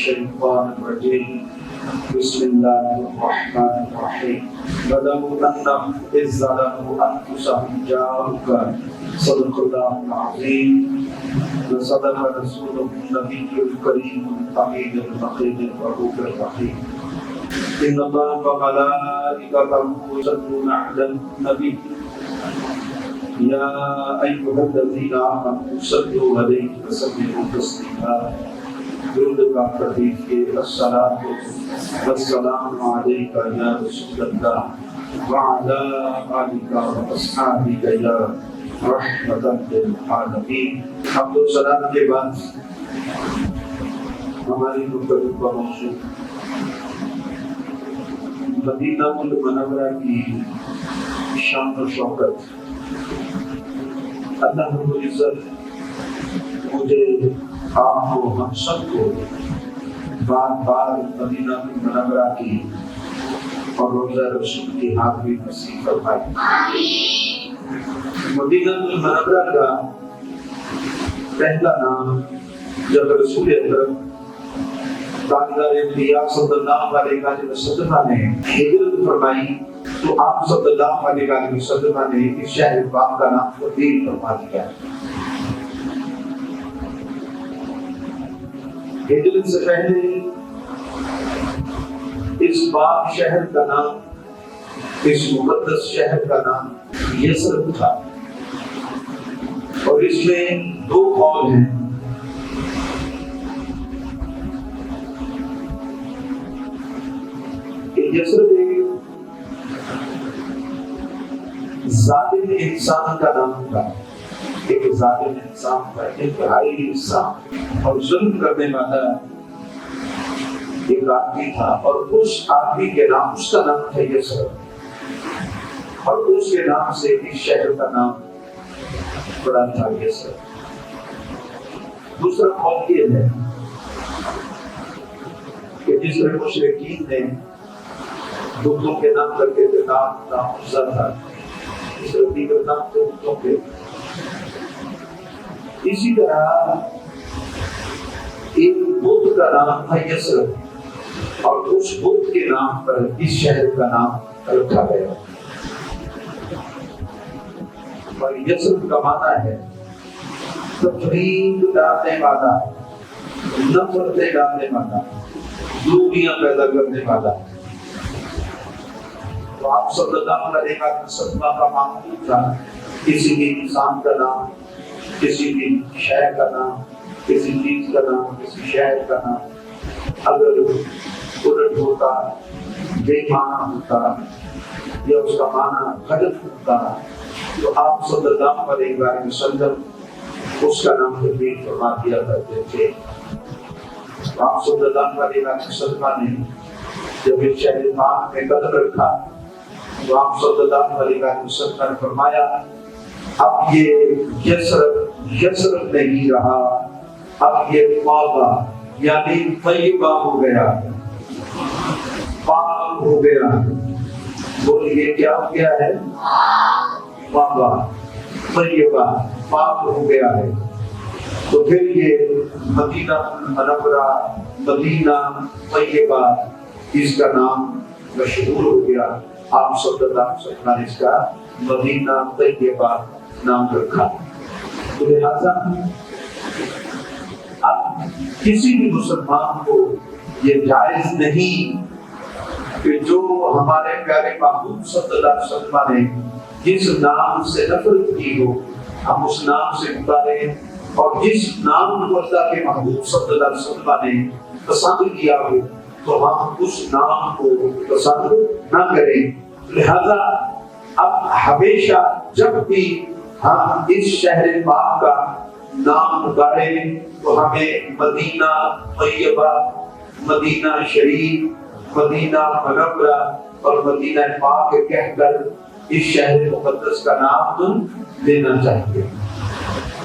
الشيطان الرجيم بسم الله الرحمن الرحيم ولو أنهم إذ ظلموا أنفسهم جاءوك صدق الله العظيم وصدق رسوله النبي الكريم الحميد المجيد الرؤوف الرحيم إن الله وملائكته يصلون على النبي يا أيها الذين آمنوا صلوا عليه وسلموا تسليما درود کا تحریف کے الصلاۃ والسلام علیک یا رسول اللہ وعلی آلک واصحابک یا رحمۃ للعالمین۔ حمد و سلام کے بعد ہماری گفتگو کا موضوع مدینہ المنورہ کی شان و شوکت۔ اللہ رب العزت مجھے آپ کو ہم سب کو بار بار مدینہ المنورہ کی اور روضہ رسول کی حاضری نصیب فرمائے۔ مدینہ المنورہ کا پہلا نام جب رسول اکرم تاجدار انبیاء صلی اللہ علیہ وسلم نے ہجرت فرمائی تو آپ صلی اللہ علیہ وسلم نے اس شہر پاک کا نام تبدیل فرما دیا۔ ہجرت سے پہلے اس پاک شہر کا نام، اس مقدس شہر کا نام یثرب تھا، اور اس میں دو قول ہیں۔ کہ یثرب ایک ظالم انسان کا نام تھا، ایک ظالم انسان تھا، انتہائی انسان اور ظلم کرنے والا ایک آدمی تھا، اور اس آدمی کے نام، اس کا نام تھا یثرب، اور اس کے نام سے اس شہر کا نام پڑا تھا یثرب۔ دوسرا قول یہ ہے کہ جس میں مشرکین نے بتوں کے نام رکھے تھے، نام عزا تھا، اس میں دیگر نام تھے بتوں کے۔ اسی طرح ایک بت کا نام تھا یثرب، اور اس بت کے نام پر اس شہر کا نام رکھا گیا۔ اور یثرب کا معنی ہے تفریق ڈالنے والا، نفرتیں ڈالنے والا، دوریاں پیدا کرنے والا۔ تو آپ صلی اللہ علیہ وسلم کا معمول تھا کسی بھی انسان کا نام، کسی بھی شہر کا نام، کسی چیز کا نام، کسی شہر کا نام اگر الٹ ہوتا، بے معنی ہوتا یا اس کا معنی غلط ہوتا تو آپ صلی اللہ علیہ وسلم اس کا نام تبدیل فرما دیا کرتے تھے۔ آپ صلی اللہ علیہ وسلم نے جب اس شہر پاک میں قدم رکھا تو آپ صلی اللہ علیہ وسلم نے فرمایا اب یہ یثرب نہیں رہا، اب یہ طیبہ یعنی طیبہ ہو گیا، پاک ہو گیا۔ بولیے کیا ہو گیا ہے؟ طیبہ، طیبہ، پاک ہو گیا ہے۔ تو پھر یہ مدینہ منورہ، مدینہ طیبہ، اس کا نام مشہور ہو گیا۔ آپ صلی اللہ علیہ وسلم نے اس کا مدینہ طیبہ نام رکھا۔ تو لہذا اب کسی بھی مسلمان کو یہ جائز نہیں کہ جو ہمارے پیارے محبوب صلی اللہ علیہ وسلم نے جس نام سے نفرت کی ہو ہم اس نام سے اتاریں، اور جس نام کو اللہ کے محبوب صلی اللہ علیہ وسلم نے پسند کیا ہو تو ہم اس نام کو پسند نہ کریں۔ لہذا اب ہمیشہ جب بھی ہم اس شہر پاک کا نام پکاریں تو ہمیں مدینہ طیبہ، مدینہ شریف، مدینہ منورہ اور مدینہ پاک کہہ کر اس شہر مقدس کا نام لینا چاہیے۔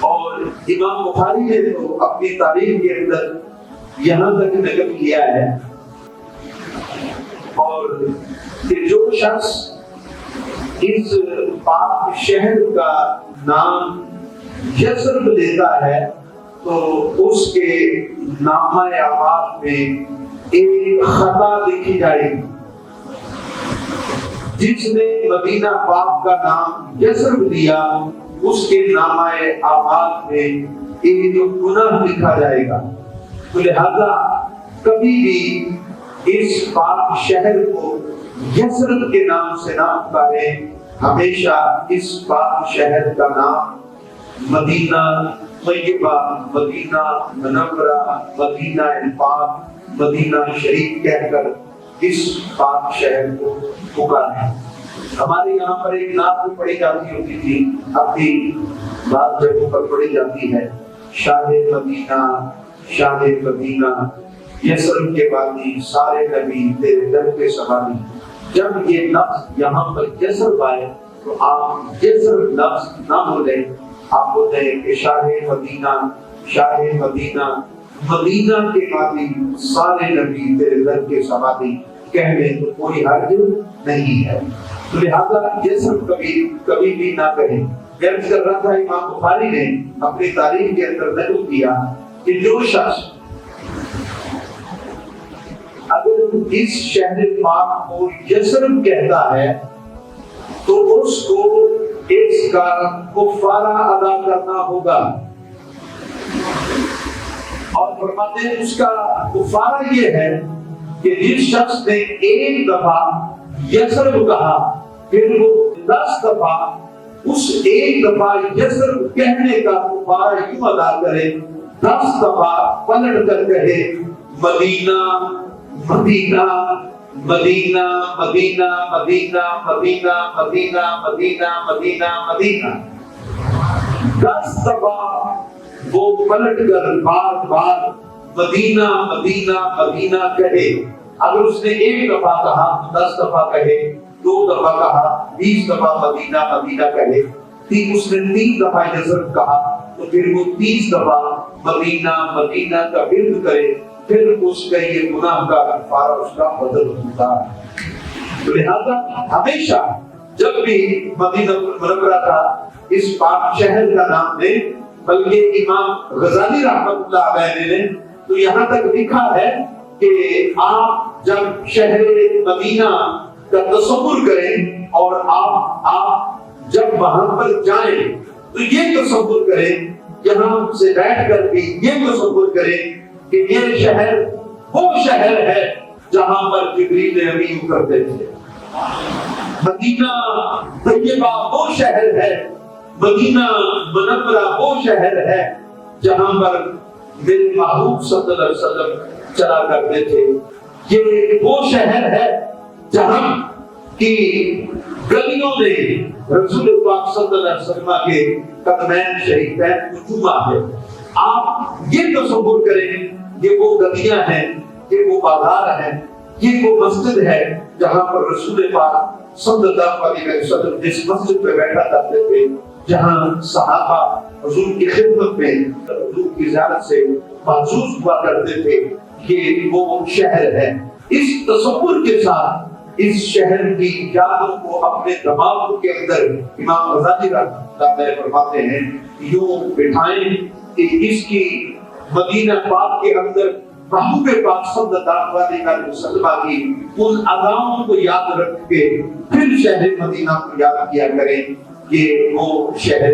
اور امام بخاری نے تو اپنی تاریخ کے اندر یہاں تک نقل کیا ہے، اور کہ جو شخص اس پاک شہر کا نام یثرب لیتا ہے تو اس کے نامہ اعمال میں ایک خطا لکھی جائے گی. جس نے مدینہ پاک کا نام یثرب دیا اس کے نامہ اعمال میں ایک گناہ لکھا جائے گا. تو لہذا کبھی بھی اس پاک شہر کو یثرب کے نام سے نہ پکاریں، ہمیشہ اس پاک شہر کا نام مدینہ طیبہ، مدینہ منورہ، مدینہ پاک، مدینہ شریف کہہ کر اس پاک شہر کو پکاریں. ہمارے یہاں پر ایک نعت بھی پڑھی جاتی ہوتی تھی، اب بھی بعض جگہوں پر پڑھی جاتی ہے، شاہ مدینہ شاہ مدینہ یثرب کے وادی سارے نبی تیرے در کے سواری. جب یہ لفظ یہاں پر یثرب آئے تو آپ یثرب لفظ نہ بولیں، آپ بولیں کہ شاہ مدینہ شاہ مدینہ مدینہ کے وادی سارے نبی تیرے در کے سواری کہنے تو کوئی حرج نہیں ہے. تو لہذا یثرب کبھی بھی نہ کہیں. غرض کر رہا تھا امام بخاری نے اپنی تاریخ کے اندر ذکر کیا کہ جو شخص اگر اس شہر پاک کو یثرب کہتا ہے تو اس کو اس کا کفارہ ادا کرنا ہوگا. اور فرماتے ہیں اس کا کفارہ یہ ہے کہ جس شخص نے ایک دفعہ یثرب کہا پھر وہ 10 دفعہ اس ایک دفعہ یثرب کہنے کا کفارہ یوں ادا کرے، 10 دفعہ پلٹ کر کہے مدینہ مدینہ مدینہ مدینہ مدینہ مدینہ مدینہ مدینہ مدینہ مدینہ. 10 دفعہ وہ پلٹ کر بار بار مدینہ مدینہ مدینہ کہے. اگر اس نے ایک دفعہ کہا 10 دفعہ کہے، 2 دفعہ کہا 20 دفعہ مدینہ مدینہ کہے، اس نے 3 دفعہ یثرب کہا تو پھر وہ 30 دفعہ مدینہ مدینہ کا ورد کرے، پھر اس کا یہ گناہ کا کفارہ اس کا بدل ہوتا ہے. تو لہذا ہمیشہ جب بھی مدینہ منورہ کا اس پاک شہر کا نام لیں، بلکہ امام غزالی رحمۃ اللہ علیہ نے تو یہاں تک لکھا ہے کہ آپ جب شہر مدینہ کا تصور کریں اور آپ جب وہاں پر جائیں تو یہ تصور کریں، یہاں سے بیٹھ کر بھی یہ تصور کریں کہ یہ شہر وہ شہر ہے جہاں پر جبریل امین اترتے تھے. مدینہ طیبہ وہ شہر ہے، مدینہ منورہ وہ شہر ہے جہاں پر میرے محبوب صلی اللہ علیہ وسلم چلا کرتے تھے. یہ وہ شہر ہے جہاں کی گلیوں نے رسول پاک صلی اللہ علیہ وسلم کے قدمین شریفین کو چوما ہے. آپ یہ تصور کریں یہ وہ گلیاں ہیں، یہ وہ بازار ہیں، یہ وہ مسجد ہے جہاں پر رسول پاک صلی اللہ علیہ وسلم اس مسجد پہ بیٹھا کرتے تھے، جہاں صحابہ حضور کی خدمت میں حضور کی زیارت سے محظوظ ہوا کرتے تھے. یہ وہ شہر ہے. اس تصور کے ساتھ اس شہر کی یادوں کو اپنے دماغ کے اندر امام غزالی رحمۃ اللہ علیہ فرماتے ہیں یوں بٹھائیں کہ اس کی مدینہ پاک کے اندر محبوب پاک صلی اللہ علیہ وسلم کی ان اداؤں کو یاد رکھ کے پھر شہر مدینہ کو یاد کیا کریں کہ وہ شہر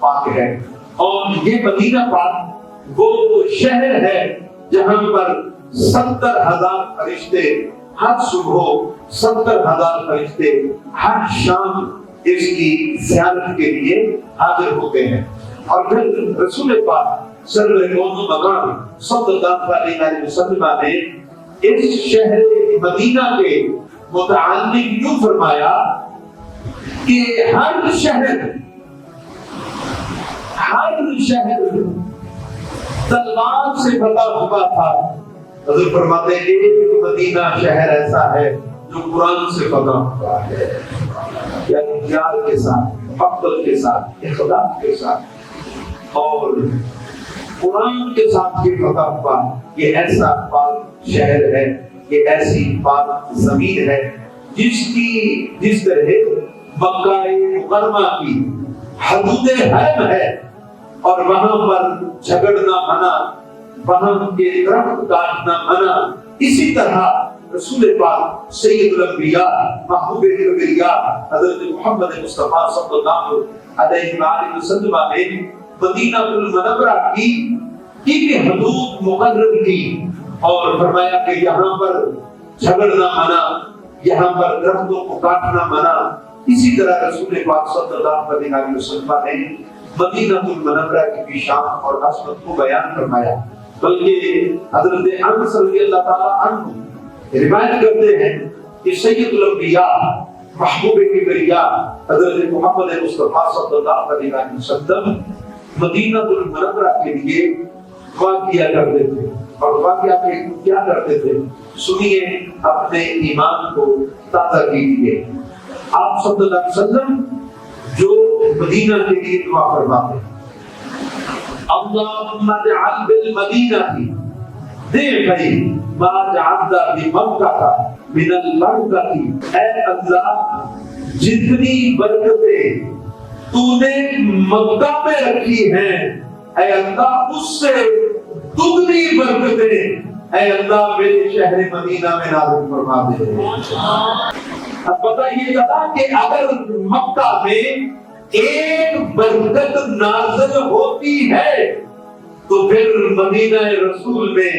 پاک ہے. اور یہ مدینہ پاک وہ شہر ہے جہاں پر 70,000 فرشتے ہر صبح، 70,000 فرشتے ہر شام اس کی زیارت کے لیے حاضر ہوتے ہیں. اور پھر رسول پاک سرور کون مقام صلی اللہ علیہ وسلم نے اس شہر مدینہ کے متعلق یوں فرمایا کہ ہر شہر تلوار سے بھرا ہوا تھا. حضور فرماتے ہیں کہ مدینہ شہر ایسا ہے جو قرآن سے فتح ہوا ہے، یعنی پیار کے ساتھ، محبت کے ساتھ، اخلاق کے ساتھ اور قرآن کے ساتھ یہ فتح ہوا. یہ ایسا پاک شہر ہے، یہ ایسی پاک زمین ہے جس طرح مکہ مکرمہ کی حدود حرم ہے، اور وہاں پر جھگڑنا منع، وہاں کے درخت کاٹنا منع۔ اسی طرح رسول پاک سید الانبیاء محبوب کبریا حضرت محمد مصطفیٰ صلی اللہ علیہ وآلہ وسلم نے مدینہ المنورہ کی حدود مقرر کی اور فرمایا کہ یہاں پر جھگڑنا منع، یہاں پر درختوں کو کاٹنا منع۔ اسی طرح رسول پاک صلی اللہ علیہ وسلم نے مدینہ المنورہ کی بھی شان اور عظمت کو بیان فرمایا، بلکہ حضرت انس رضی اللہ تعالی عنہ روایت کرتے ہیں کہ سید الانبیاء محبوب کبریا حضرت محمد مصطفیٰ صلی اللہ علیہ وسلم مدینہ المنورہ کے لیے دعا کیا کرتے تھے، اور دعا کیا کرتے تھے، سنیے اپنے ایمان کو تازہ کیجیے۔ آپ صلی اللہ علیہ وسلم جو مدینہ کے لیے دعا فرماتے ہیں، اللہم اجعل بالمدینہ ضعفی ما جعلت بمکہ من البرکۃ، اے اللہ جتنی برکتیں تو نے مکہ میں رکھی ہیں، اے اللہ اس سے دگنی برکتیں اے اللہ میرے شہر مدینہ میں نازل فرما دے۔ اب بتائیے گا کہ اگر مکہ میں ایک برکت نازل ہوتی ہے تو پھر مدینہ رسول میں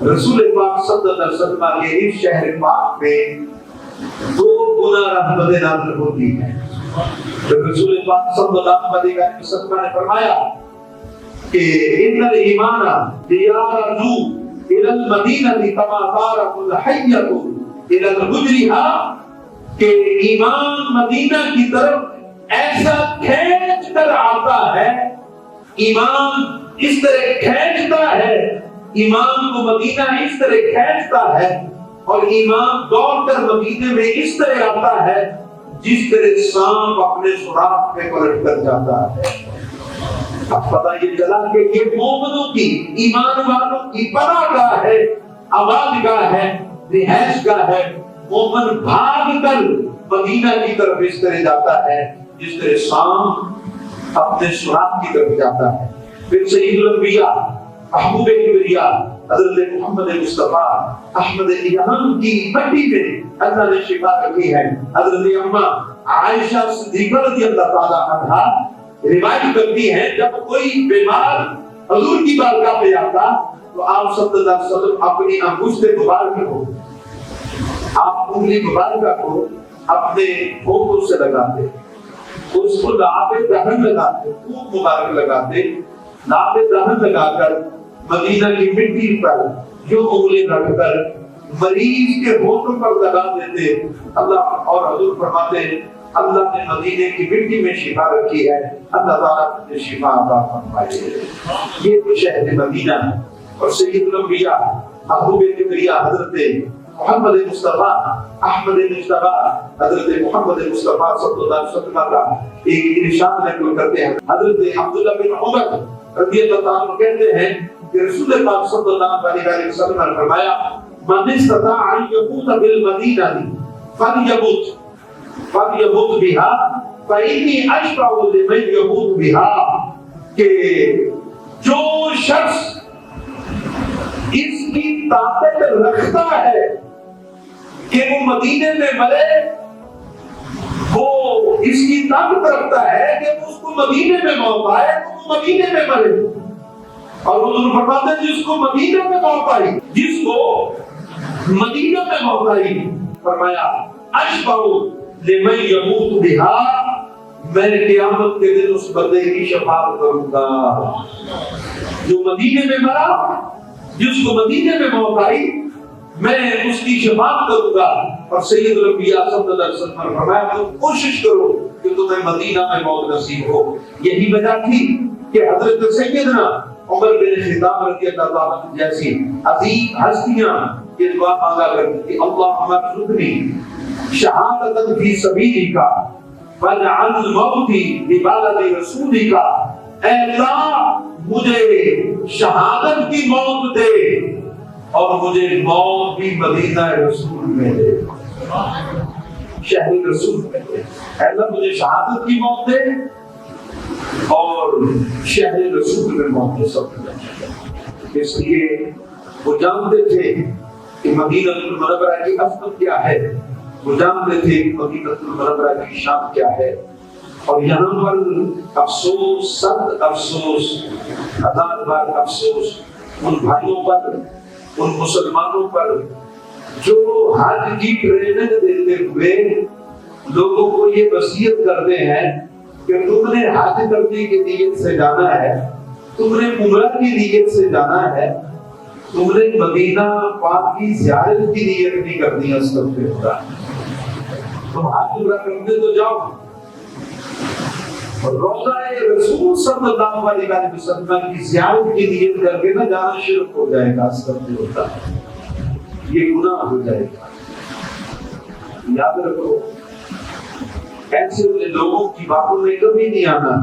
رسول پاک صلی اللہ علیہ وسلم کے اس شہر پاک میں 2 گنا رحمت نازل ہوتی ہے۔ تو رسول پاک صلی اللہ علیہ وسلم نے فرمایا کہ ان الایمان یارجو الی المدینہ کما تارک الحیۃ الی الحجرها، کہ ایمان مدینہ کی طرف ایسا کھینچ کر آتا ہے، ایمان اس طرح کھینچتا ہے، ایمان کو مدینہ اس طرح کھینچتا ہے، اور ایمان دوڑ کر مدینے میں اس طرح آتا ہے جس طرح سانپ اپنے سوراخ میں پلٹ کر جاتا ہے۔ اب پتہ یہ چلا کہ یہ مومنوں کی، ایمان والوں کی پناہ گاہ ہے، آباد گاہ ہے، رہائش گاہ ہے۔ مومن بھاگ کر مدینہ کی طرف اس طرح جاتا ہے جس طرح سانپ اپنے سوراخ کی طرف جاتا ہے۔ پھر سید الانبیاء محبوب کبریا حضرت محمد مصطفیٰ احمد یمن کی مٹی میں اللہ نے شفا رکھی ہے۔ حضرت اماں عائشہ صدیقہ رضی اللہ تعالی عنہا روایت کرتی ہیں جب کوئی بیمار حضور کی بارگاہ پہ آتا تو آپ صلی اللہ علیہ وسلم اپنی انگشت مبارکہ کو، آپ انگلی مبارکہ کو اپنے ہونٹوں سے لگاتے، اس کو ناب دہن لگاتے، خوب مبارک لگاتے، ناب دہن لگا کر مدینہ کی مٹی پر جو انگلی رکھ کر مریض کے ہونٹوں پر لگا دیتے۔ اللہ اور حضور فرماتے اللہ نے مدینے کی مٹی میں شفا رکھی ہے، اللہ تعالیٰ نے شفا عطا فرمائے۔ یہ تو شہر مدینہ ہے۔ اور سید الانبیاء محبوب کبریا حضرت محمد مصطفیٰ احمد مصطفیٰ حضرت محمد مصطفیٰ صلی اللہ علیہ وسلم کا ایک ارشاد نقل کرتے ہیں۔ حضرت عبداللہ بن عمر رضی اللہ تعالیٰ عنہ کہتے ہیں کہ رسول پاک صلی اللہ علیہ وسلم نے فرمایا من استطاع ان يموت بالمدینہ فلیمت بها فإنی اشفع لمن يموت بها، کہ جو شخص اس کی طاقت رکھتا ہے کہ وہ مدینے میں مرے، وہ اس کی طاقت رکھتا ہے کہ اس کو مدینے میں موت آئے تو وہ مدینے میں مرے۔ اور حضور فرماتے ہیں جس کو مدینہ میں موت آئی، جس کو مدینہ میں موت آئی، فرمایا اشفع لمن يموت بها، میں قیامت کے دن اس بندے کی شفاعت کروں گا جو مدینے میں مرا، جس کو مدینے میں موت آئی، میں اس کی شفاعت کروں گا۔ اور سید الانبیاء صلی اللہ علیہ وسلم نے فرمایا تم کوشش کرو کہ تمہیں مدینہ میں موت نصیب ہو۔ یہی وجہ تھی کہ حضرت سیدنا عمر بن خطاب رضی اللہ عنہ جیسی عظیم ہستیاں یہ دعا مانگا کرتی تھی، اللہم ارزقنی شہادت فی سبیلک واجعل موتی ببلد رسولک، اے اللہ مجھے شہادت کی موت دے اور مجھے موت بھی مدینہ رسول میں دے، شہر رسول میں دے۔ اے اللہ مجھے شہادت کی موت دے اور شہر رسول میں منتصب ہوئے۔ اس لیے وہ جانتے تھے کہ مدینہ المنورہ کی عظمت کیا ہے، وہ جانتے تھے کہ مدینہ المنورہ کی شان کیا ہے۔ اور یہاں پر افسوس، سخت افسوس، ہزار بار افسوس ان بھائیوں پر، ان مسلمانوں پر جو حج کی ٹریننگ دیتے ہوئے لوگوں کو یہ وصیت کرتے ہیں کہ تم نے حج کرنے کی نیت سے جانا ہے، تم نے عمرہ کی نیت سے جانا ہے، تم نے مدینہ پاک کی زیارت کی نیت نہیں کرنی ہے۔ تم حج عمرہ کرنے تو جاؤ، روضہ رسول صلی اللہ علیہ وسلم کی زیارت کی نیت کر کے نہ جانا شرک ہو جائے گا، ہوتا ہے یہ گناہ ہو جائے گا۔ یاد رکھو، ایسے لوگوں کی باتوں میں کبھی نہیں آنا،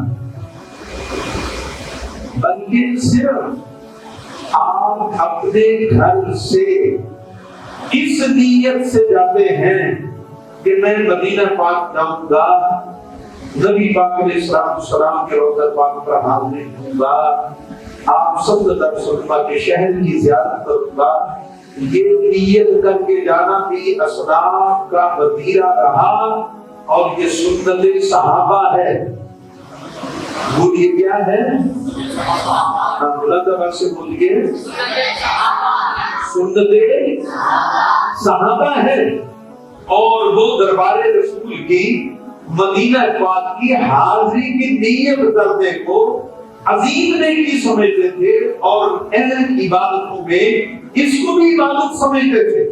بلکہ صرف آپ اپنے گھر سے اس نیت سے جاتے ہیں کہ میں مدینہ پاک جاؤں گا، نبی پاک علیہ السلام کے روضہ پاک پر حاضری دوں گا، آپ صلی اللہ علیہ وسلم کے شہر کی زیارت کروں گا، یہ نیت کر کے جانا بھی اسلاف کا وتیرہ رہا اور یہ سنت صحابہ ہے۔ وہ یہ کیا ہے؟ بلند سے بولیے، سنت صحابہ ہے۔ اور وہ دربار رسول کی مدینہ پاک کی حاضری کی نیت کرنے کو عظیم نیکی سمجھتے تھے اور اہل عبادتوں میں اس کو بھی عبادت سمجھتے تھے۔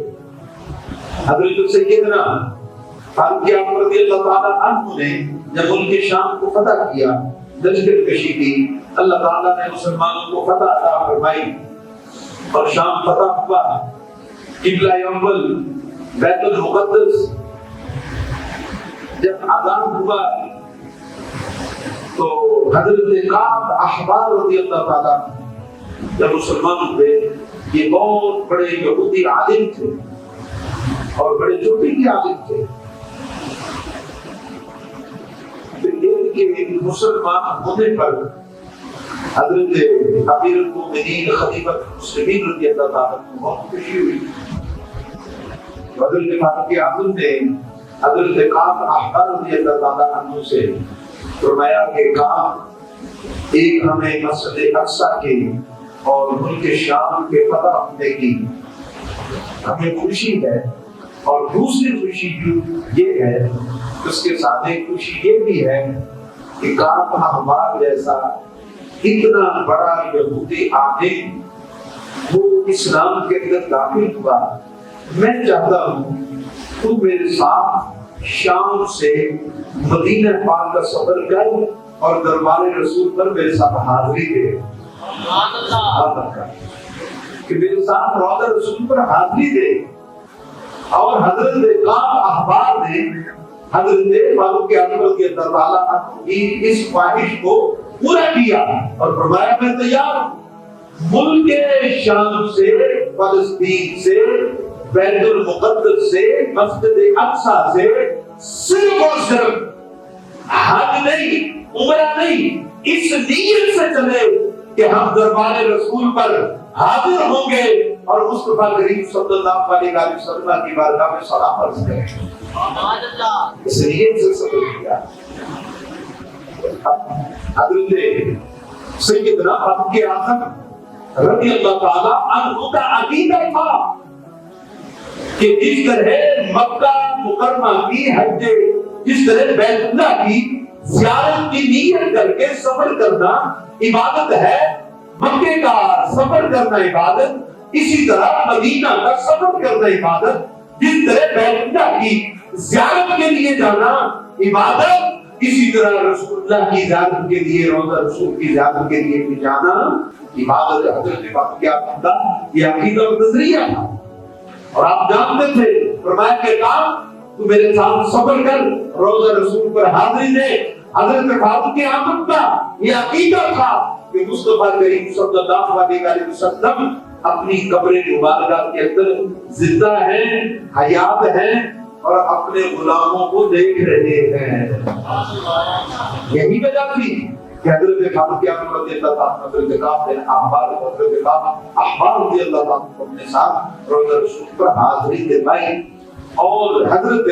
حضرت سیدنا فاروق اعظم رضی اللہ تعالیٰ عنہ نے جب ملک شام کو فتح کیا، لشکر کشی کی، اللہ تعالیٰ نے مسلمانوں کو فتح عطا فرمائی اور شام فتح ہوا، قبلہ اول بیت المقدس جب آزاد ہوا تو حضرت کعب احبار رضی اللہ تعالیٰ جب مسلمان ہوئے، یہ بہت بڑے یہودی عالم تھے اور بڑے چوٹی کے عالم تھے۔ مسلمان ہونے پر حضرت امیر المومنین خلیفۃ المسلمین رضی اللہ تعالیٰ کو بہت خوشی ہوئی۔ حضرت فاروق اعظم نے حضرت کعب احبار رضی اللہ تعالیٰ عنہ سے فرمایا کہ کعب، ایک ہمیں مسجد اقصی کے اور ملک شام کے فتح ہونے کی ہمیں خوشی ہے، اور دوسری خوشی یہ ہے، اس کے ساتھ ایک خوشی یہ بھی ہے کہ کعب احبار جیسا اتنا بڑا یہودی عالم وہ اسلام کے اندر داخل ہوا، میں چاہتا ہوں تو میرے ساتھ شام سے مدینہ پاک کا سفر کر اور دربار رسول پر میرے ساتھ حاضری دے، کہ میرے ساتھ روضہ رسول پر حاضری دے۔ اور حضرت کعب احبار نے حضرت فاروق اعظم رضی اللہ تعالیٰ عنہ کی اس خواہش کو پورا کیا اور فرمایا میں تیار ہوں، ملک شام سے، فلسطین سے، بیت المقدس سے، مسجد اقصی سے صرف اور صرف حج نہیں، عمرہ نہیں، اس نیت سے چلے کہ ہم دربار رسول پر حاضر ہوں گے اور مصطفیٰ کریم صلی اللہ علیہ وسلم کی بارگاہ میں سلام عرض کریں گے۔ اس نیت سے سفر کیا۔ حضرت سیدنا فاروق اعظم رضی اللہ تعالیٰ عنہ کا عقیدہ تھا کہ جس طرح مکہ مکرمہ کی حج، جس طرح بیت اللہ کی زیارت کی نیت کر کے سفر کرنا عبادت ہے، مکے کا سفر کرنا عبادت، اسی طرح مدینہ کا سفر کرنا عبادت، جس طرح بیت اللہ کی زیارت کے لیے جانا عبادت، اسی طرح رسول اللہ کی زیارت کے لیے، روضہ رسول کی زیارت کے لیے بھی جانا عبادت۔ حضرت فاروق اعظم کا یہ عقیدہ اور نظریہ تھا اور آپ جانتے تھے، فرمایا کہ کام تو میرے ساتھ سفر کر، روضہ رسول پر حاضری دے۔ حضرت فاروق اعظم کا یہ عقیدہ تھا کہ مصطفیٰ کریم صلی اللہ علیہ وسلم اپنی قبر مبارکہ کے اندر زندہ ہیں، حیات ہیں اور اپنے غلاموں کو دیکھ رہے ہیں۔ یہی وجہ تھی کہ حضرت فاروق اعظم رضی اللہ عنہ حضرت کعب بن احبار حضرت کعب احبار رضی اللہ عنہ اپنے ساتھ روزہ رسول پر حاضری دلوائی. اور حضرت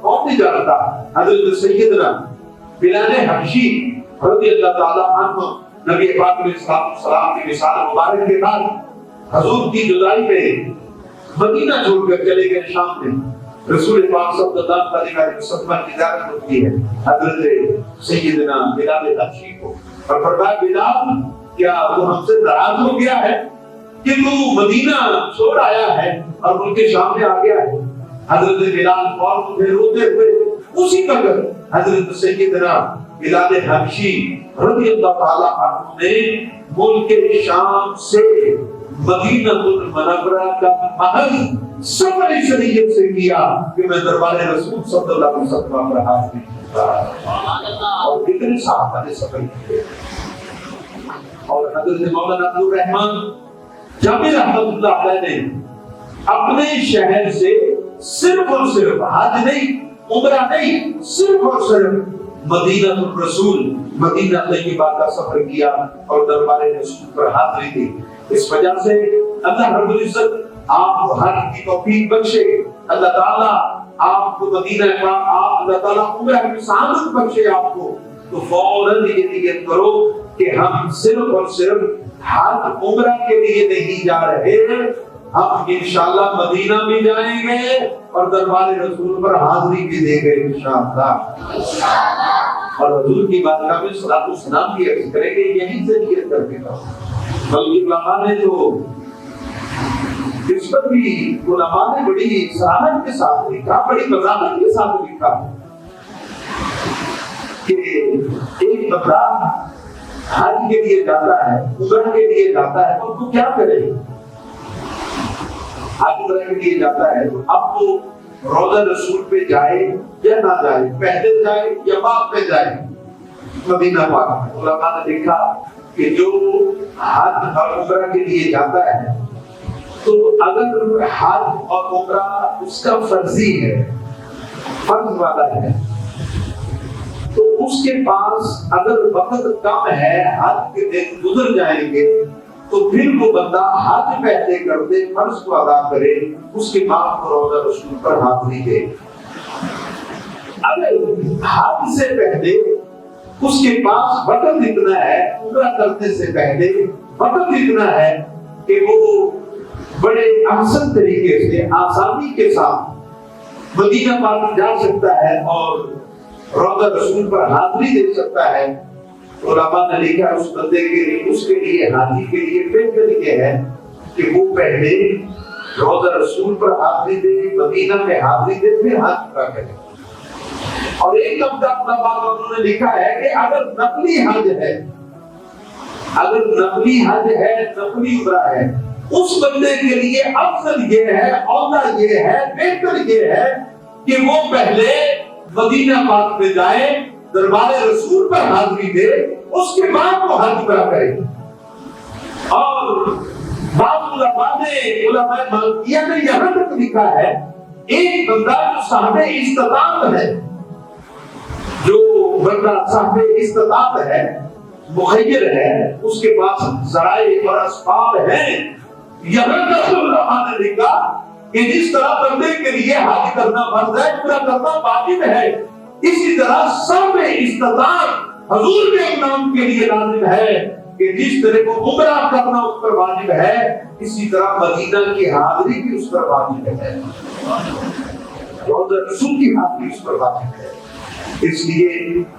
کون نہیں جانتا حضرت سیدنا بلال حبشی رضی اللہ تعالی عنہ نبی پاک علیہ السلام کی وصال مبارک کے بعد حضور کی جدائی پہ مدینہ چھوڑ کر چلے گئے شام میں. رسول پاک صلی اللہ علیہ وسلم کی زیارت ہوتی ہے حضرت سیدنا بلال حبشی کو اور فرمایا بلال کیا وہ ہم سے ناراض ہو گیا ہے کہ تو مدینہ چھوڑ آیا ہے اور ان کے سامنے آ گیا ہے. حضرت بلال فوراً پھر روتے ہوئے اسی وقت حضرت سیدنا بلال حبشی رضی اللہ تعالی عنہ نے ملک شام سے مدینہ المنورہ کا محض سفر شریعت سے کیا کہ میں دربار رسول صلی اللہ علیہ وسلم پر حاضری اور کتنے صحابہ نے سفر کیے. اور حضرت مولانا عبد الرحمن جابر رحمۃ اللہ علیہ نے اپنے شہر سے صرف اور صرف حج نہیں عمرہ نہیں صرف اور صرف مدینہ الرسول مدینہ طیبہ کا سفر کیا اور دربار رسول پر حاضری دی. اس وجہ سے اللہ رب العزت آپ کو حج کی توفیق بخشے. اللہ تعالیٰ آپ کو مدینہ کا اللہ تعالیٰ عمرہ کی سعادت بخشے آپ کو. تو فوراً یہ نیت کرو کہ ہم صرف اور صرف حج عمرہ کے لیے نہیں جا رہے, ہم انشاءاللہ مدینہ بھی جائیں گے اور دربار رسول پر حاضری بھی دیں گے انشاءاللہ. اور حضور کی بارگاہ میں صلاۃ و سلام کی عرض کریں گے یہیں سے نیت کر کے. بلکہ علماء نے تو اس پر بھی علماء نے بڑی صراحت کے ساتھ لکھا, بڑی وضاحت کے ساتھ لکھا کہ ایک بندہ حج کے لیے جاتا ہے عمرہ کے لیے جاتا ہے تو وہ کیا کرے. حج عمرہ کے لیے جاتا ہے تو اب وہ روضہ رسول پہ جائے یا نہ جائے, پہلے جائے یا بعد میں جائے مدینہ پاک میں. علماء نے لکھا کہ جو حج اور عمرہ کے لیے جاتا ہے تو اگر حج اور عمرہ اس کا فرضی ہے فرض والا ہے تو اس کے پاس اگر وقت کم ہے حج کے دن گزر جائیں گے تو پھر وہ بندہ حج پہلے کر دے فرض کو ادا کرے اس کے بعد روزہ رسول پر حاضری دے. اگر حج سے پہلے اس کے پاس وقت اتنا ہے عمرہ کرنے سے پہلے وقت اتنا ہے کہ وہ بڑے احسن طریقے سے آسانی کے ساتھ مدینہ پاک جا سکتا ہے اور روضہ رسول پر حاضری دے سکتا ہے. علماء نے لکھا اس بندے کے لیے اس کے لیے حاجی کے لیے بہتر یہ ہے کہ وہ پہلے روضہ رسول پر حاضری دے مدینہ میں حاضری دے پھر حج پورا کرے. اور ایک لفظ انہوں نے لکھا ہے کہ اگر نقلی حج ہے نقلی عمرہ ہے اس بندے کے لیے افضل یہ ہے اولا یہ ہے بہتر یہ ہے کہ وہ پہلے مدینہ پاک میں جائے دربار رسول پر حاضری دے اس کے بعد وہ حج پورا کرے. اور بعض علماء مالکیہ نے یہاں تک لکھا ہے ایک بندہ جو صاحب استطاعت ہے استطاعت ہے مخیر ہے اس کے پاس ذرائع اور اسباب ہیں, یہاں تک علماء نے لکھا کہ جس طرح بندے کے لیے حج کرنا فرض ہے عمرہ کرنا واجب ہے اسی طرح سب استطاعت حضور کے امام کے لیے لازم ہے کہ جس طرح کو عمرہ کرنا اس پر واجب ہے اسی طرح مدینہ کی حاضری بھی اس پر واجب ہے, روضہ رسول کی حاضری اس پر واجب ہے. اس لیے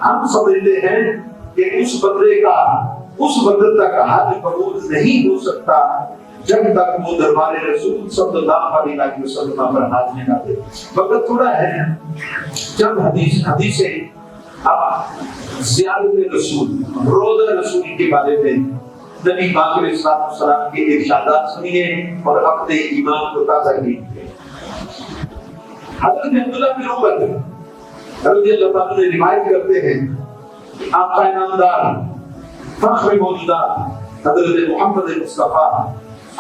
ہم سمجھتے ہیں کہ اس بندے کا اس وقت تک حج قبول نہیں ہو سکتا جب تک وہ دربار رسول صلی اللہ علیہ وسلم پر حاضری نہ دے. وقت تھوڑا ہے, چند حدیثیں اب زیارت رسول روضہ رسول کے بارے میں نبی پاک علیہ السلام کے ارشادات سنیے اور اپنے ایمان کو تازہ کیجیے. حضرت عبداللہ بن عمر رضی اللہ عنہ نے روایت کرتے ہیں آقا انعامدار فخر موجودات حضرت محمد مصطفیٰ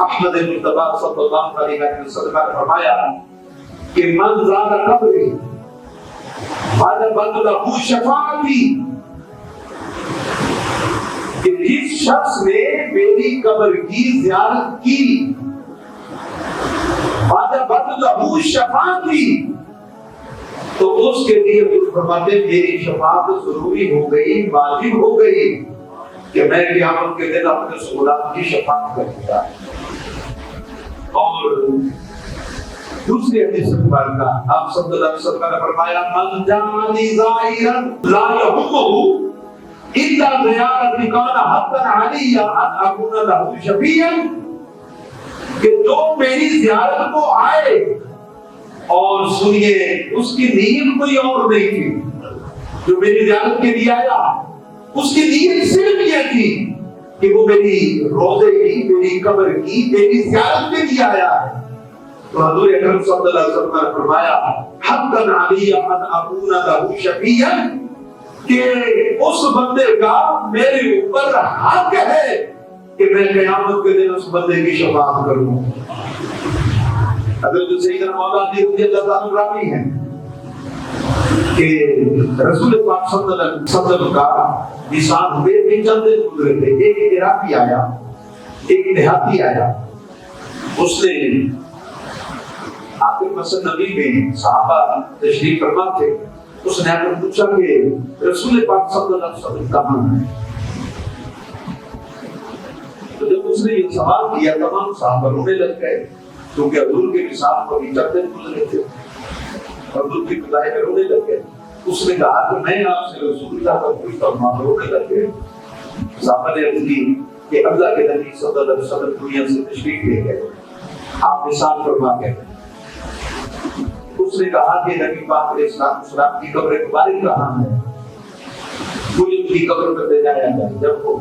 احمد مرتضیٰ صلی اللہ علیہ وسلم نے فرمایا کہ من زار قبری وجبت له شفاعتی شخص نے میری قبر کی زیارت کی وجبت لہ شفاعتی، تو اس کے لیے حضور فرماتے میری شفاعت ضروری ہو گئی، واجب ہو گئی کہ میں قیامت کے دن اپنے اس غلام کی شفاعت کروں گا۔ اور دوسری حدیث مبارکہ آپ صلی اللہ علیہ وسلم نے فرمایا من جاءنی زائرا لا یهمه الا زیارتی کان حقا علی ان اکون له شفیعا، کہ جو میری زیارت کو آئے اور سنیے اس کی نیت کوئی اور نہیں تھی، جو میری زیارت کے لیے آیا اس کی نیت صرف یہ تھی کہ وہ میری روضے کی، میری قبر کی، میری زیارت کے لیے آیا ہے، تو حضور اکرم صلی اللہ علیہ وسلم نے فرمایا حقا علی ان اکون له شفیعا، کہ اس بندے کا میرے اوپر حق ہے کہ میں قیامت کے دن اس بندے کی شفاعت کروں۔ حضرت سیدنا مولا علی رضی اللہ عنہ راوی ہیں کہ رسول پاک صلی اللہ علیہ وسلم کا وصال ہوئے بھی چند دن گزرے تھے، ایک عراقی آیا، ایک دیہاتی آیا، اس نے آخر مسجد نبی میں صحابہ تشریف فرما تھے، اس نے آ کر پوچھا کہ رسول پاک صلی اللہ علیہ وسلم کہاں ہے؟ تو جب اس نے یہ سوال کیا تمام صحابہ رونے لگ گئے، کیونکہ حضور کے وصال کو بھی چند دن گزرے تھے، حضور کی خدائی میں رونے لگ گئے۔ اس نے کہا کہ میں آپ سے رسول اللہ کا پوچھتا ہوں، آپ رونے لگ گئے۔ صحابہ نے عرض کی کہ اللہ کے نبی صلی اللہ علیہ وسلم دنیا سے تشریف لے گئے، آپ وصال فرما گئے۔ اس نے کہا کہ نبی پاک علیہ السلام کی قبر مبارک کہاں ہے؟ مجھے ان کی قبر پر لے جایا گیا۔ جب وہ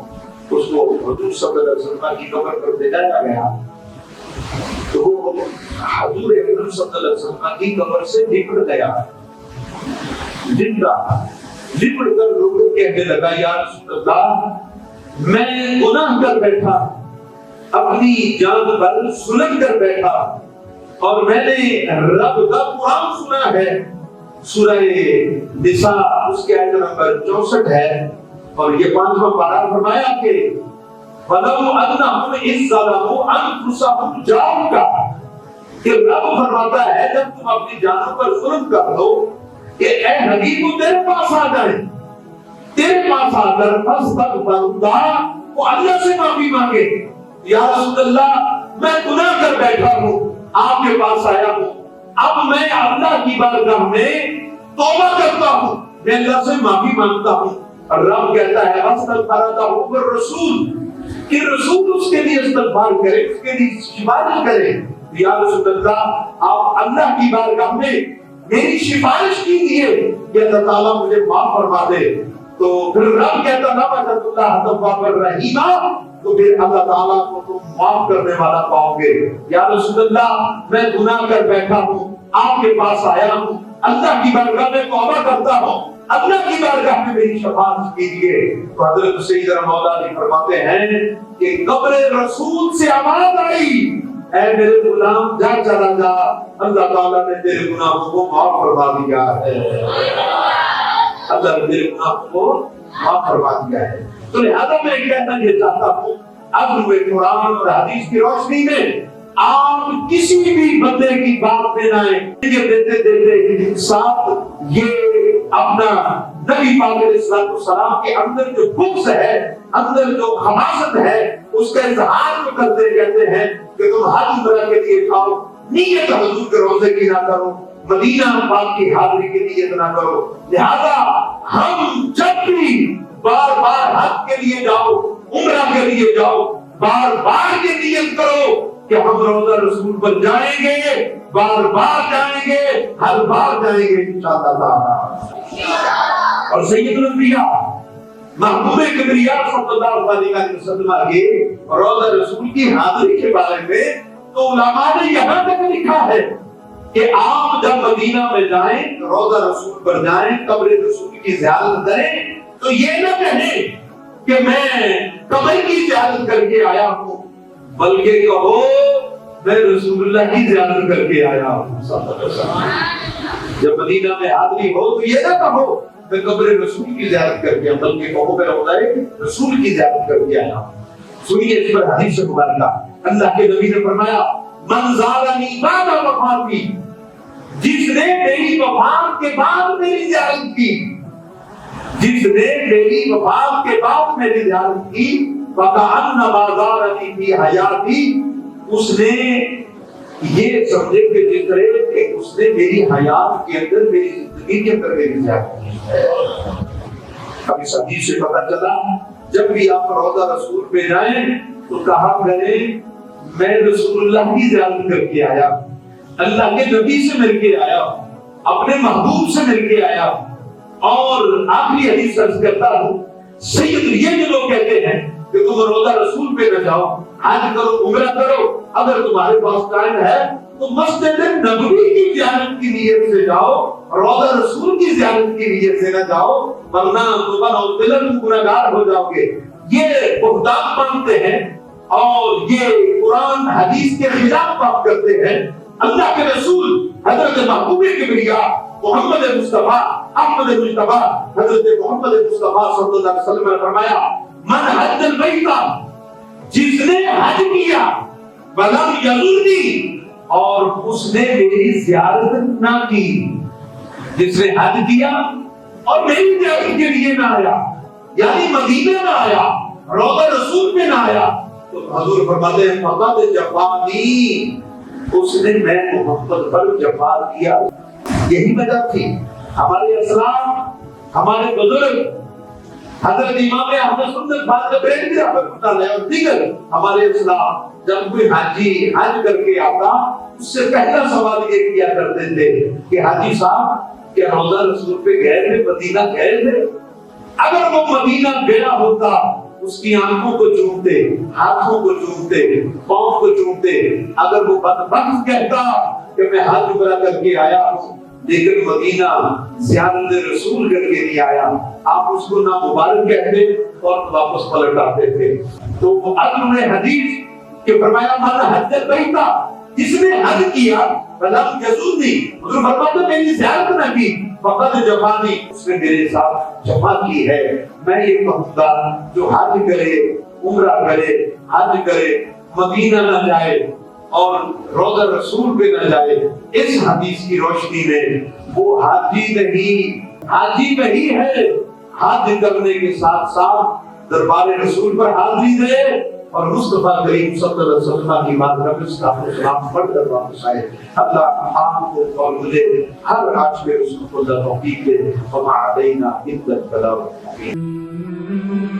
اس کو حضور صلی اللہ علیہ وسلم کی قبر پر لے جایا گیا تو وہ حضور اکرم صلی اللہ علیہ وسلم کی قبر سے لپٹ گیا، زندہ لپٹ کر رو کر کہنے لگا یا رسول اللہ میں گناہ کر بیٹھا، اپنی جان پر سلگ کر بیٹھا، اور میں نے رب کا قرآن سنا ہے، سورہ نساء اس کے آیت نمبر 64 ہے، اور یہ 5واں پارہ فرمایا کہ وَلَوْ أَنَّهُمْ إِذْ ظَلَمُوا أَنفُسَهُمْ جَاءُوكَ، کہ رب فرماتا ہے جب تم اپنی جانوں پر ظلم کر دو کہ اے حبیب تیرے پاس آ جائیں، تیرے پاس آ کر فَاسْتَغْفِرُ اللَّهَ، وہ اللہ سے معافی مانگے، یا رسول اللہ میں گناہ کر بیٹھا ہوں، آپ کے پاس آیا ہوں، اب میں اللہ کی بارگاہ میں توبہ کرتا ہوں، میں اللہ سے معافی مانگتا ہوں۔ اور رب کہتا ہے استغفر لہ الرسول، کہ رسول اس کے لیے استغفار کرے، اس کے لیے سفارش کرے، یا رسول اللہ آپ اللہ کی بارگاہ میں میری سفارش کیجیے کہ اللہ تعالیٰ مجھے معاف فرما دے۔ تو پھر رب کہتا نہ وجد اللہ توابا رحیما، تو پھر اللہ تعالیٰ کو تم معاف کرنے والا پاؤ گے۔ یا رسول اللہ میں گناہ کر بیٹھا ہوں، آپ کے پاس آیا ہوں، اللہ کی بارگاہ میں توبہ کرتا ہوں، اللہ کی بارگاہ میں میری شفاعت کیجیے۔ تو حضرت سیدنا مولا علی فرماتے ہیں کہ قبر رسول سے آواز آئی اے میرے غلام جا چلا جا، اللہ تعالیٰ نے تیرے گناہوں کو معاف فرما دیا ہے، اللہ نے تیرے گناہوں کو معاف فرما دیا ہے۔ تو لہذا میں کہنا یہ چاہتا ہوں اب روئے قرآن اور حدیث کی روشنی میں آپ کسی بھی بندے کی بات میں نہ آئیں، یہ دیتے دیتے ساتھ یہ اپنا نبی پاک علیہ السلام کے اندر جو بغض ہے، اندر جو حماست ہے، اس کا اظہار جو کرتے کہتے ہیں کہ تم حج عمرہ کے لیے جاؤ، نیت حضور کے روزے کی نہ کرو، مدینہ پاک کی حاضری کے نیت نہ کرو۔ لہذا ہم جب بھی بار بار حج کے لیے جاؤ، عمرہ کے لیے جاؤ، بار بار یہ نیت کرو کہ ہم روزہ رسول پر جائیں گے، بار بار جائیں گے، ہر بار جائیں گے انشاءاللہ تعالی۔ اور سید الانبیاء محبوب کبریا صلی اللہ علیہ وسلم کے روزہ رسول کی حاضری کے بارے میں تو علماء نے یہاں تک لکھا ہے کہ آپ جب مدینہ میں جائیں، روزہ رسول پر جائیں، قبر رسول کی زیارت کریں، تو یہ نہ کہیں کہ میں قبر کی زیارت کر کے آیا ہوں، بلکہ کہو میں رسول اللہ کی زیارت کر کے آیا ہوں۔ جب مدینہ میں حاضری ہو تو یہ نہ کہو میں قبر رسول کی زیارت کر کے آیا، بلکہ کہو میں روضہ رسول کی زیارت کر کے آیا۔ سنیے اس پر حدیث مبارکہ، اللہ کے نبی نے فرمایا من زارنی بعد وفاتی، جس نے میری وفات کے بعد میری زیارت کی، جس نے میری وفات کے بعد میری زیارت کی، فَكَأَنَّمَا زَارَنِي فِي حَيَاتِي، اس نے یہ سمجھے کہ جس طرح کہ اس نے میری حیات کے اندر، میری زندگی کے اندر میری زیارت کی ہے۔ اب اس حدیث سے پتہ چلا جب بھی آپ روضہ رسول پہ جائیں تو کہا کریں میں رسول اللہ کی زیارت کر کے آیا، اللہ کے نبی سے مل کے آیا، اپنے محبوب سے مل کے آیا۔ اور آخری حدیث عرض کرتا ہوں، سید یہ جو لوگ کہتے ہیں کہ تم روضہ رسول پہ نہ جاؤ، حج کرو، عمرہ کرو، اگر تمہارے پاس ٹائم ہے تو مسجد نبوی کی زیارت کی نیت سے جاؤ، روضہ رسول کی زیارت کی نیت سے نہ جاؤ، ورنہ تم گنہگار ہو جاؤ گے۔ یہ بہتان مانتے ہیں اور یہ قرآن حدیث کے خلاف بات کرتے ہیں۔ اللہ کے رسول حضرت محبوب کبریا محمد مصطفیٰ احمد مصطفیٰ حضرت محمد مصطفیٰ صلی اللہ علیہ وسلم نے فرمایا من حج البیت، جس نے حج کیا، ولم یزرنی، اور اس نے میری زیارت نہ کی، جس نے حج کیا اور میری زیارت کے لیے نہ آیا، یعنی مدینہ نہ آیا، روضہ رسول پہ نہ آیا، تو حضور فرماتے ہیں فقط جفانی، اس نے میں محمد پر جفا کیا۔ یہی وجہ تھی ہمارے اسلاف، ہمارے بزرگ حضرت امام احمد سنت فاضل بریلوی رحمۃ اللہ علیہ اور دیگر ہمارے اسلاف جب کوئی حاجی حج کر کے آتا اس سے پہلا سوال یہ کیا کرتے تھے کہ حاجی صاحب کیا روضہ رسول پہ گئے تھے، مدینہ گئے تھے؟ اگر وہ مدینہ گیا ہوتا اس کی آنکھوں کو چومتے، ہاتھوں کو چومتے، پاؤں کو چومتے۔ اگر وہ بدبخت کہتا کہ میں حج عمرہ کر کے آیا لیکن مدینہ زیارت رسول کر کے نہیں آیا، آپ اس کو نامبارک کہتے اور واپس پلٹ آتے تھے۔ تو عدل نے حدیث کہ فرمایا من حج البیت، جس نے حج کیا ولم یزرنی، حضور فرماتے میری زیارت نہ کی، فقط جفانی، اس نے میرے ساتھ جفا کی ہے۔ میں یہ کہوں گا جو حج کرے، عمرہ کرے، حج کرے، مدینہ نہ جائے اور روضہ رسول پہ نہ جائے، اس حدیث کی روشنی میں وہ حاجی نہیں، حاجی نہیں ہے۔ حج کرنے کے ساتھ ساتھ دربار رسول پر حاضری دے اور مصطفیٰ کریم صلی اللہ علیہ وسلم کی بات کا سلام پڑھ کر واپس آئے۔ اللہ آپ کو اور مجھے ہر عاشق رسول کو توفیق دے۔ وما علینا الا البلاغ المبین۔